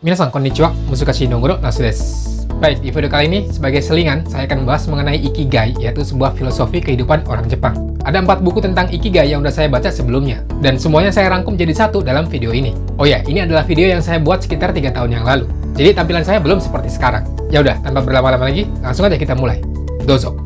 Minasan konnichiwa, Musukashi no Goro Nasu desu. Baik, di video kali ini, sebagai selingan, saya akan membahas mengenai Ikigai, yaitu sebuah filosofi kehidupan orang Jepang. Ada 4 buku tentang Ikigai yang udah saya baca sebelumnya, dan semuanya saya rangkum jadi satu dalam video ini. Oh ya, ini adalah video yang saya buat sekitar 3 tahun yang lalu. Jadi tampilan saya belum seperti sekarang. Ya udah, tanpa berlama-lama lagi, langsung aja kita mulai. Dozo.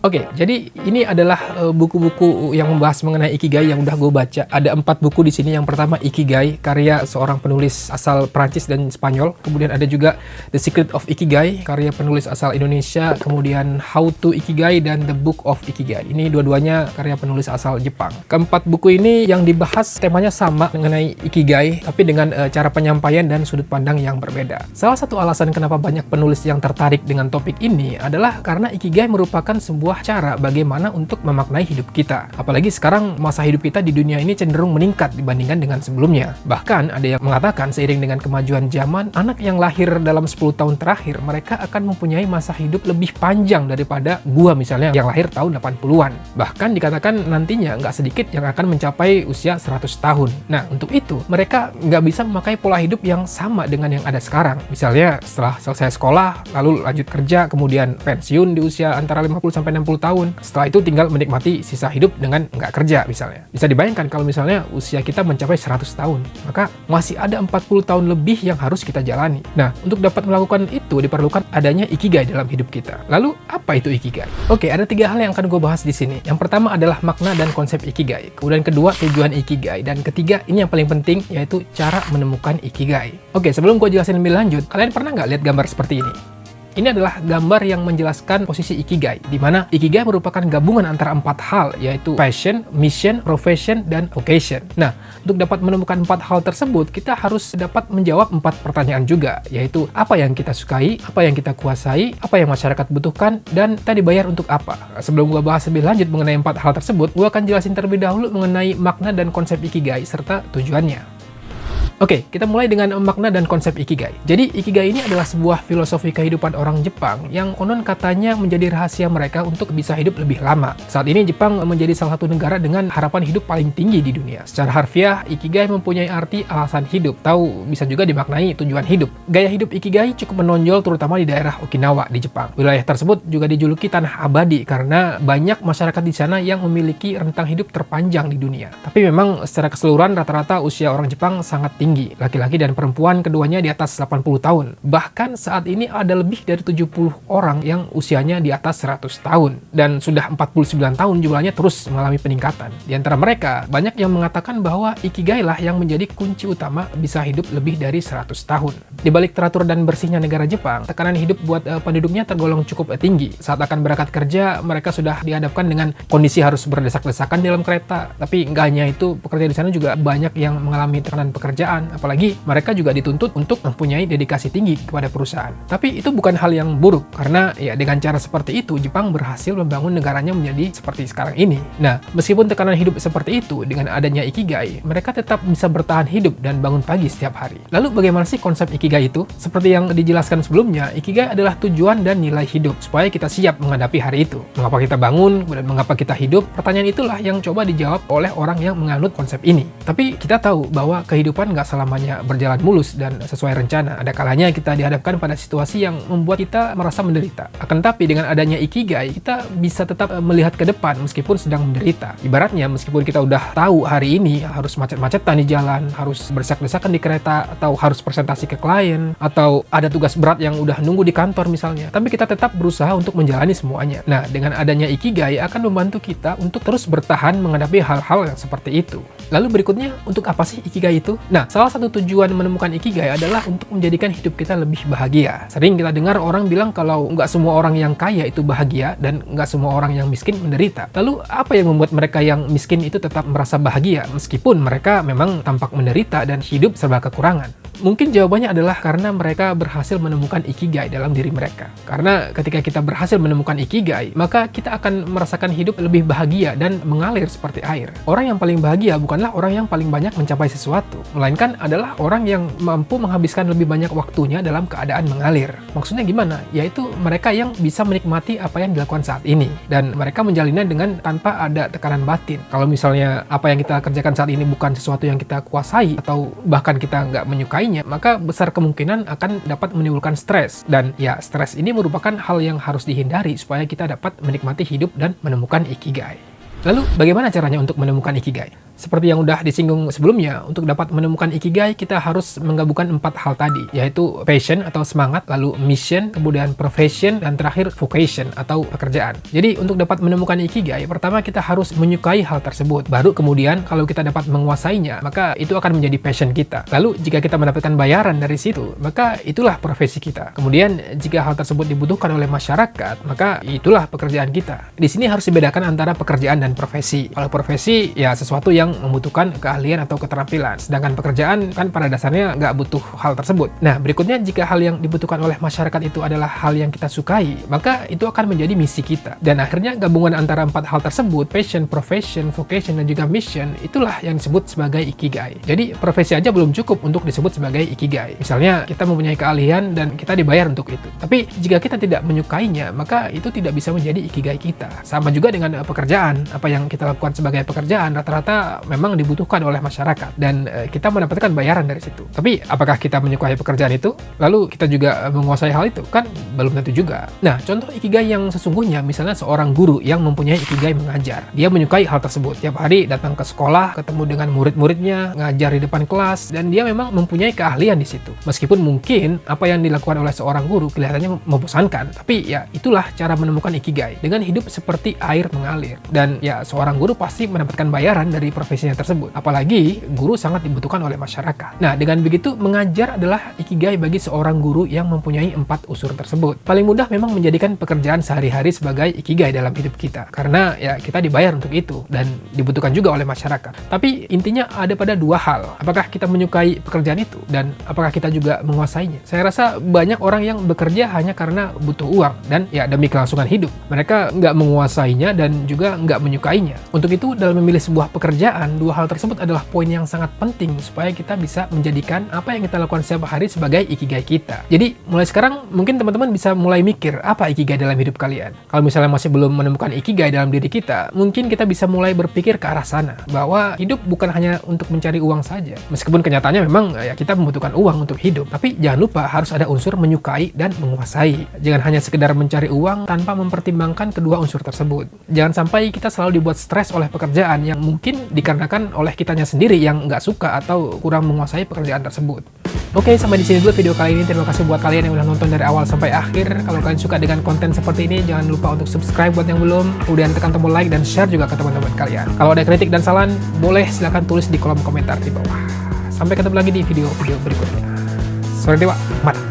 Oke, jadi ini adalah buku-buku yang membahas mengenai Ikigai yang udah gue baca. Ada 4 buku di sini. Yang pertama Ikigai, karya seorang penulis asal Prancis dan Spanyol. Kemudian ada juga The Secret of Ikigai, karya penulis asal Indonesia. Kemudian How to Ikigai dan The Book of Ikigai. Ini dua-duanya karya penulis asal Jepang. Keempat buku ini yang dibahas temanya sama mengenai Ikigai, tapi dengan cara penyampaian dan sudut pandang yang berbeda. Salah satu alasan kenapa banyak penulis yang tertarik dengan topik ini adalah karena Ikigai merupakan sebuah cara bagaimana untuk memaknai hidup kita. Apalagi sekarang masa hidup kita di dunia ini cenderung meningkat dibandingkan dengan sebelumnya. Bahkan ada yang mengatakan seiring dengan kemajuan zaman, anak yang lahir dalam 10 tahun terakhir, mereka akan mempunyai masa hidup lebih panjang daripada gua misalnya yang lahir tahun 80-an. Bahkan dikatakan nantinya nggak sedikit yang akan mencapai usia 100 tahun. Nah, untuk itu mereka nggak bisa memakai pola hidup yang sama dengan yang ada sekarang. Misalnya setelah selesai sekolah, lalu lanjut kerja, kemudian pensiun di usia antara 50-60 tahun. Setelah itu tinggal menikmati sisa hidup dengan nggak kerja misalnya. Bisa dibayangkan kalau misalnya usia kita mencapai 100 tahun, maka masih ada 40 tahun lebih yang harus kita jalani. Nah, untuk dapat melakukan itu diperlukan adanya Ikigai dalam hidup kita. Lalu, apa itu Ikigai? Oke, ada 3 hal yang akan gue bahas di sini. Yang pertama adalah makna dan konsep Ikigai. Kemudian kedua, tujuan Ikigai. Dan ketiga, ini yang paling penting, yaitu cara menemukan Ikigai. Oke, sebelum gue jelasin lebih lanjut, kalian pernah nggak lihat gambar seperti ini? Ini adalah gambar yang menjelaskan posisi Ikigai, di mana Ikigai merupakan gabungan antara 4 hal, yaitu passion, mission, profession, dan vocation. Nah, untuk dapat menemukan 4 hal tersebut, kita harus dapat menjawab 4 pertanyaan juga, yaitu apa yang kita sukai, apa yang kita kuasai, apa yang masyarakat butuhkan, dan kita dibayar untuk apa. Sebelum gua bahas lebih lanjut mengenai 4 hal tersebut, gua akan jelasin terlebih dahulu mengenai makna dan konsep Ikigai, serta tujuannya. Oke, kita mulai dengan makna dan konsep Ikigai. Jadi, Ikigai ini adalah sebuah filosofi kehidupan orang Jepang yang konon katanya menjadi rahasia mereka untuk bisa hidup lebih lama. Saat ini Jepang menjadi salah satu negara dengan harapan hidup paling tinggi di dunia. Secara harfiah, Ikigai mempunyai arti alasan hidup, atau bisa juga dimaknai tujuan hidup. Gaya hidup Ikigai cukup menonjol terutama di daerah Okinawa di Jepang. Wilayah tersebut juga dijuluki tanah abadi karena banyak masyarakat di sana yang memiliki rentang hidup terpanjang di dunia. Tapi memang secara keseluruhan rata-rata usia orang Jepang sangat tinggi. Laki-laki dan perempuan keduanya di atas 80 tahun. Bahkan saat ini ada lebih dari 70 orang yang usianya di atas 100 tahun. Dan sudah 49 tahun jumlahnya terus mengalami peningkatan. Di antara mereka, banyak yang mengatakan bahwa Ikigai lah yang menjadi kunci utama bisa hidup lebih dari 100 tahun. Di balik teratur dan bersihnya negara Jepang, tekanan hidup buat penduduknya tergolong cukup tinggi. Saat akan berangkat kerja, mereka sudah dihadapkan dengan kondisi harus berdesak-desakan dalam kereta. Tapi nggak hanya itu, pekerja di sana juga banyak yang mengalami tekanan pekerjaan. Apalagi mereka juga dituntut untuk mempunyai dedikasi tinggi kepada perusahaan. Tapi itu bukan hal yang buruk, karena ya dengan cara seperti itu Jepang berhasil membangun negaranya menjadi seperti sekarang ini. Nah, meskipun tekanan hidup seperti itu, dengan adanya Ikigai, mereka tetap bisa bertahan hidup dan bangun pagi setiap hari. Lalu bagaimana sih konsep Ikigai itu? Seperti yang dijelaskan sebelumnya, Ikigai adalah tujuan dan nilai hidup supaya kita siap menghadapi hari itu. Mengapa kita bangun dan mengapa kita hidup? Pertanyaan itulah yang coba dijawab oleh orang yang menganut konsep ini. Tapi kita tahu bahwa kehidupan nggak selamanya berjalan mulus dan sesuai rencana. Ada kalanya kita dihadapkan pada situasi yang membuat kita merasa menderita. Akan tetapi dengan adanya Ikigai, kita bisa tetap melihat ke depan meskipun sedang menderita. Ibaratnya meskipun kita udah tahu hari ini harus macet-macetan di jalan, harus berdesak-desakan di kereta, atau harus presentasi ke klien, atau ada tugas berat yang udah nunggu di kantor misalnya. Tapi kita tetap berusaha untuk menjalani semuanya. Nah, dengan adanya Ikigai akan membantu kita untuk terus bertahan menghadapi hal-hal yang seperti itu. Lalu berikutnya, untuk apa sih Ikigai itu? Nah, salah satu tujuan menemukan Ikigai adalah untuk menjadikan hidup kita lebih bahagia. Sering kita dengar orang bilang kalau nggak semua orang yang kaya itu bahagia dan nggak semua orang yang miskin menderita. Lalu apa yang membuat mereka yang miskin itu tetap merasa bahagia meskipun mereka memang tampak menderita dan hidup serba kekurangan? Mungkin jawabannya adalah karena mereka berhasil menemukan ikigai dalam diri mereka. Karena ketika kita berhasil menemukan ikigai, maka kita akan merasakan hidup lebih bahagia dan mengalir seperti air. Orang yang paling bahagia bukanlah orang yang paling banyak mencapai sesuatu, melainkan adalah orang yang mampu menghabiskan lebih banyak waktunya dalam keadaan mengalir. Maksudnya gimana? Yaitu mereka yang bisa menikmati apa yang dilakukan saat ini, dan mereka menjalinnya dengan tanpa ada tekanan batin. Kalau misalnya apa yang kita kerjakan saat ini bukan sesuatu yang kita kuasai, atau bahkan kita nggak menyukainya, maka besar kemungkinan akan dapat menimbulkan stres. Dan ya, stres ini merupakan hal yang harus dihindari supaya kita dapat menikmati hidup dan menemukan ikigai. Lalu, bagaimana caranya untuk menemukan ikigai? Seperti yang udah disinggung sebelumnya, untuk dapat menemukan ikigai, kita harus menggabungkan 4 hal tadi, yaitu passion atau semangat, lalu mission, kemudian profession, dan terakhir vocation atau pekerjaan. Jadi, untuk dapat menemukan ikigai, pertama kita harus menyukai hal tersebut. Baru kemudian, kalau kita dapat menguasainya, maka itu akan menjadi passion kita. Lalu, jika kita mendapatkan bayaran dari situ, maka itulah profesi kita. Kemudian, jika hal tersebut dibutuhkan oleh masyarakat, maka itulah pekerjaan kita. Di sini harus dibedakan antara pekerjaan dan profesi. Kalau profesi, ya sesuatu yang membutuhkan keahlian atau keterampilan. Sedangkan pekerjaan kan pada dasarnya nggak butuh hal tersebut. Nah, berikutnya jika hal yang dibutuhkan oleh masyarakat itu adalah hal yang kita sukai, maka itu akan menjadi misi kita. Dan akhirnya gabungan antara 4 hal tersebut, passion, profession, vocation, dan juga mission, itulah yang disebut sebagai ikigai. Jadi, profesi aja belum cukup untuk disebut sebagai ikigai. Misalnya, kita mempunyai keahlian dan kita dibayar untuk itu. Tapi, jika kita tidak menyukainya, maka itu tidak bisa menjadi ikigai kita. Sama juga dengan pekerjaan. Apa yang kita lakukan sebagai pekerjaan, rata-rata memang dibutuhkan oleh masyarakat dan kita mendapatkan bayaran dari situ. Tapi apakah kita menyukai pekerjaan itu? Lalu kita juga menguasai hal itu? Kan belum tentu juga. Nah, contoh ikigai yang sesungguhnya, misalnya seorang guru yang mempunyai ikigai mengajar. Dia menyukai hal tersebut. Tiap hari datang ke sekolah, ketemu dengan murid-muridnya, ngajar di depan kelas, dan dia memang mempunyai keahlian di situ. Meskipun mungkin apa yang dilakukan oleh seorang guru kelihatannya membosankan, tapi ya itulah cara menemukan ikigai, dengan hidup seperti air mengalir. Dan ya, seorang guru pasti mendapatkan bayaran dari profesinya tersebut. Apalagi guru sangat dibutuhkan oleh masyarakat. Nah, dengan begitu mengajar adalah ikigai bagi seorang guru yang mempunyai 4 unsur tersebut. Paling mudah memang menjadikan pekerjaan sehari-hari sebagai ikigai dalam hidup kita. Karena ya kita dibayar untuk itu dan dibutuhkan juga oleh masyarakat. Tapi intinya ada pada 2 hal. Apakah kita menyukai pekerjaan itu dan apakah kita juga menguasainya? Saya rasa banyak orang yang bekerja hanya karena butuh uang dan ya demi kelangsungan hidup. Mereka nggak menguasainya dan juga nggak menyukainya. Untuk itu, dalam memilih sebuah pekerjaan, 2 hal tersebut adalah poin yang sangat penting supaya kita bisa menjadikan apa yang kita lakukan setiap hari sebagai ikigai kita. Jadi, mulai sekarang mungkin teman-teman bisa mulai mikir apa ikigai dalam hidup kalian. Kalau misalnya masih belum menemukan ikigai dalam diri kita, mungkin kita bisa mulai berpikir ke arah sana, bahwa hidup bukan hanya untuk mencari uang saja. Meskipun kenyataannya memang ya kita membutuhkan uang untuk hidup, tapi jangan lupa harus ada unsur menyukai dan menguasai. Jangan hanya sekedar mencari uang tanpa mempertimbangkan kedua unsur tersebut. Jangan sampai kita selalu dibuat stres oleh pekerjaan yang mungkin dikarenakan oleh kitanya sendiri yang nggak suka atau kurang menguasai pekerjaan tersebut. Oke, sampai di sini dulu video kali ini. Terima kasih buat kalian yang udah nonton dari awal sampai akhir. Kalau kalian suka dengan konten seperti ini, jangan lupa untuk subscribe buat yang belum. Kemudian tekan tombol like dan share juga ke teman-teman kalian. Kalau ada kritik dan saran, boleh silahkan tulis di kolom komentar di bawah. Sampai ketemu lagi di video-video berikutnya. Sore dewa, mata.